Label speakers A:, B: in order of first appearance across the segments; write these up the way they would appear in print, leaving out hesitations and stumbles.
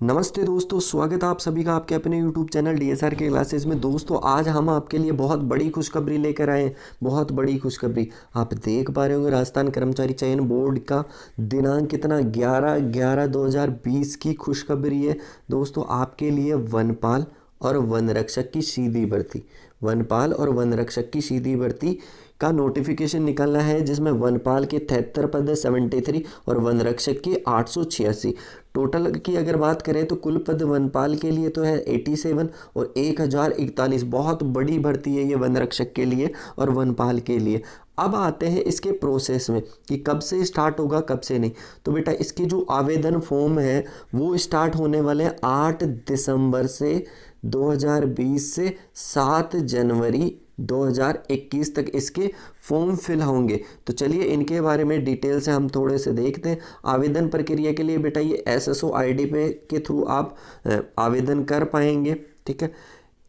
A: नमस्ते दोस्तों, स्वागत है आप सभी का आपके अपने YouTube चैनल DSR के क्लासेस में। दोस्तों आज हम आपके लिए बहुत बड़ी खुशखबरी लेकर आए हैं। बहुत बड़ी खुशखबरी आप देख पा रहे होंगे। राजस्थान कर्मचारी चयन बोर्ड का दिनांक कितना 11/11/2020 की खुशखबरी है। दोस्तों आपके लिए वनपाल और वन रक्षक की सीधी भर्ती, वनपाल और वन रक्षक की सीधी भर्ती का नोटिफिकेशन निकलना है, जिसमें वनपाल के 73 पद है 73 और वन रक्षक के 886। टोटल की अगर बात करें तो कुल पद वनपाल के लिए तो है 87 और 1041। बहुत बड़ी भर्ती है ये वन रक्षक के लिए और वनपाल के लिए। अब आते हैं इसके प्रोसेस में कि कब से स्टार्ट होगा कब से नहीं। तो बेटा इसके जो आवेदन फॉर्म है वो स्टार्ट होने वाले हैं 8 दिसंबर से 2020 से 7 जनवरी 2021 तक इसके फॉर्म फिल होंगे। तो चलिए इनके बारे में डिटेल से हम थोड़े से देखते हैं। आवेदन प्रक्रिया के लिए बेटा ये SSO ID पे के थ्रू आप आवेदन कर पाएंगे, ठीक है।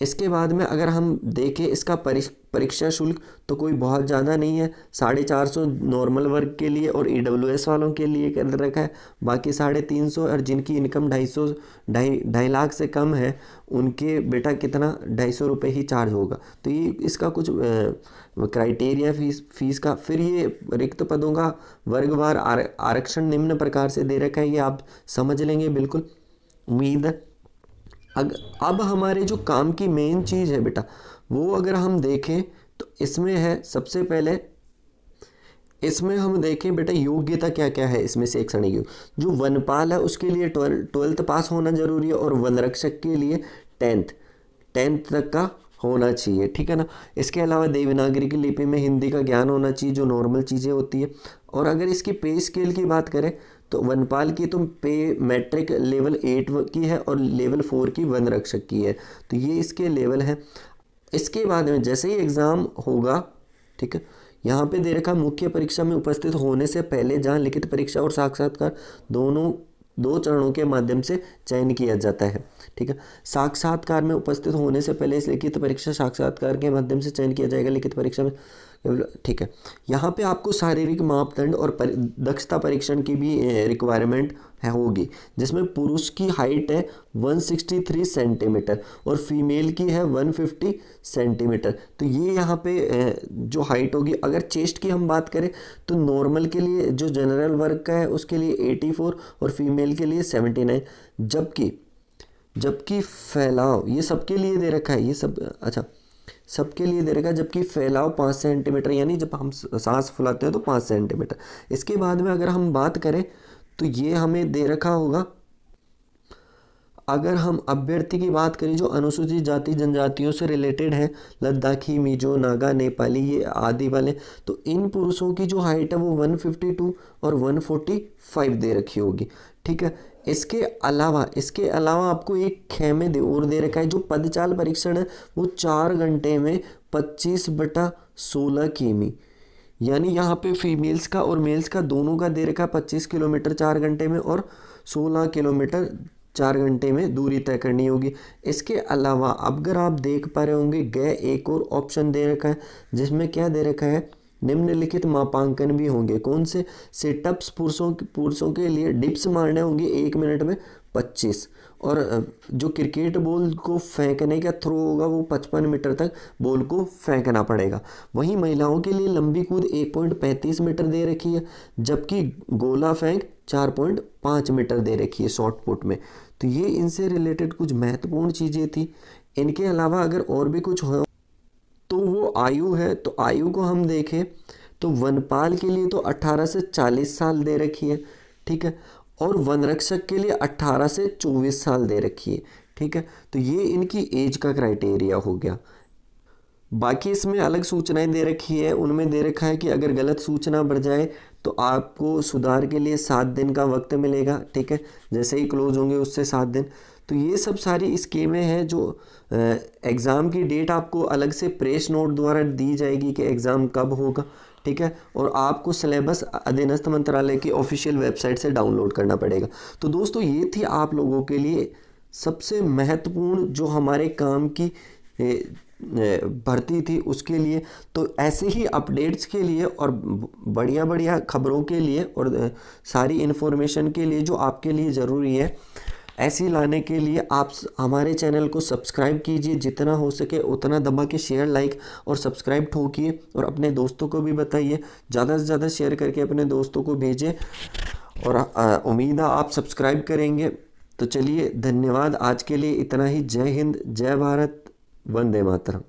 A: इसके बाद में अगर हम देखें इसका परीक्षा शुल्क तो कोई बहुत ज़्यादा नहीं है, 450 नॉर्मल वर्ग के लिए और EWS वालों के लिए कर रखा है। बाकी 350 और जिनकी इनकम 2.5 लाख से कम है उनके बेटा कितना 250 रुपये ही चार्ज होगा। तो ये इसका कुछ क्राइटेरिया फीस का। फिर ये रिक्त पदों का वर्गवार आरक्षण निम्न प्रकार से दे रखा है, ये आप समझ लेंगे बिल्कुल, उम्मीद है। अब हमारे जो काम की मेन चीज़ है बेटा वो अगर हम देखें तो इसमें है सबसे पहले इसमें हम देखें बेटा योग्यता क्या क्या है। इसमें से एक सैनिक जो वनपाल है उसके लिए 12th पास होना जरूरी है और वन रक्षक के लिए 10th तक का होना चाहिए, ठीक है ना। इसके अलावा देवनागरी की लिपि में हिंदी का ज्ञान होना चाहिए, जो नॉर्मल चीज़ें होती है। और अगर इसकी पे स्केल की बात करें तो वनपाल की तो पे मैट्रिक लेवल 8 की है और लेवल 4 की वन रक्षक की है। तो ये इसके लेवल है। इसके बाद में जैसे ही एग्ज़ाम होगा, ठीक है, यहाँ पे दे रखा मुख्य परीक्षा में उपस्थित होने से पहले जहाँ लिखित परीक्षा और साक्षात्कार दोनों 2 चरणों के माध्यम से चयन किया जाता है, ठीक है। साक्षात्कार में उपस्थित होने से पहले इस लिखित परीक्षा साक्षात्कार के माध्यम से चयन किया जाएगा लिखित परीक्षा में, ठीक है। यहाँ पे आपको शारीरिक मापदंड और दक्षता परीक्षण की भी रिक्वायरमेंट होगी, जिसमें पुरुष की हाइट है 163 सेंटीमीटर और फीमेल की है 150 सेंटीमीटर। तो ये यहाँ पे जो हाइट होगी, अगर चेस्ट की हम बात करें तो नॉर्मल के लिए जो जनरल वर्ग का है उसके लिए 84 और फीमेल के लिए 79। जबकि फैलाव ये सबके लिए दे रखा है, ये सब अच्छा सबके लिए दे रखा है। जबकि फैलाव 5 सेंटीमीटर, यानी जब हम सांस फुलाते हैं तो 5 सेंटीमीटर। इसके बाद में अगर हम बात करें तो ये हमें दे रखा होगा। अगर हम अभ्यर्थी की बात करें जो अनुसूचित जाति जनजातियों से रिलेटेड है, लद्दाखी, मिजो, नागा, नेपाली, ये आदि वाले, तो इन पुरुषों की जो हाइट है वो 152 और 145 दे रखी होगी, ठीक है। इसके अलावा आपको एक खेमे और दे रखा है। जो पदचाल परीक्षण है वो 4 घंटे में 25/16 किमी, यानी यहाँ पे फीमेल्स का और मेल्स का दोनों का दे रखा 25 किलोमीटर 4 घंटे में और 16 किलोमीटर 4 घंटे में दूरी तय करनी होगी। इसके अलावा अगर आप देख पा रहे होंगे एक और ऑप्शन दे रखा है, जिसमें क्या दे रखा है, निम्नलिखित मापांकन भी होंगे। कौन से? सिटअप्स पुरुषों के लिए डिप्स मारने होंगे 1 मिनट में 25, और जो क्रिकेट बॉल को फेंकने का थ्रो होगा वो 55 मीटर तक बॉल को फेंकना पड़ेगा। वहीं महिलाओं के लिए लंबी कूद 1.35 मीटर दे रखी है, जबकि गोला फेंक 4.5 मीटर दे रखी है शॉर्ट पुट में। तो ये इनसे रिलेटेड कुछ महत्वपूर्ण चीज़ें थी। इनके अलावा अगर और भी कुछ हो तो वो आयु है। तो आयु को हम देखें तो वनपाल के लिए तो 18 से 40 साल दे रखी है, ठीक है, और वन रक्षक के लिए 18 से 24 साल दे रखी है, ठीक है। तो ये इनकी एज का क्राइटेरिया हो गया। बाकी इसमें अलग सूचनाएं दे रखी है, उनमें दे रखा है कि अगर गलत सूचना बढ़ जाए तो आपको सुधार के लिए 7 दिन का वक्त मिलेगा, ठीक है, जैसे ही क्लोज होंगे उससे 7 दिन। तो ये सब सारी स्कीमें हैं। जो एग्ज़ाम की डेट आपको अलग से प्रेस नोट द्वारा दी जाएगी कि एग्ज़ाम कब होगा, ठीक है, और आपको सिलेबस अधीनस्थ मंत्रालय की ऑफिशियल वेबसाइट से डाउनलोड करना पड़ेगा। तो दोस्तों ये थी आप लोगों के लिए सबसे महत्वपूर्ण जो हमारे काम की भर्ती थी उसके लिए। तो ऐसे ही अपडेट्स के लिए और बढ़िया बढ़िया खबरों के लिए और सारी इन्फॉर्मेशन के लिए जो आपके लिए ज़रूरी है, ऐसी लाने के लिए आप हमारे चैनल को सब्सक्राइब कीजिए, जितना हो सके उतना दबा के शेयर, लाइक और सब्सक्राइब ठोकिए और अपने दोस्तों को भी बताइए, ज़्यादा से ज़्यादा शेयर करके अपने दोस्तों को भेजें। और उम्मीद है आप सब्सक्राइब करेंगे। तो चलिए, धन्यवाद, आज के लिए इतना ही। जय हिंद, जय भारत, वंदे मातरम।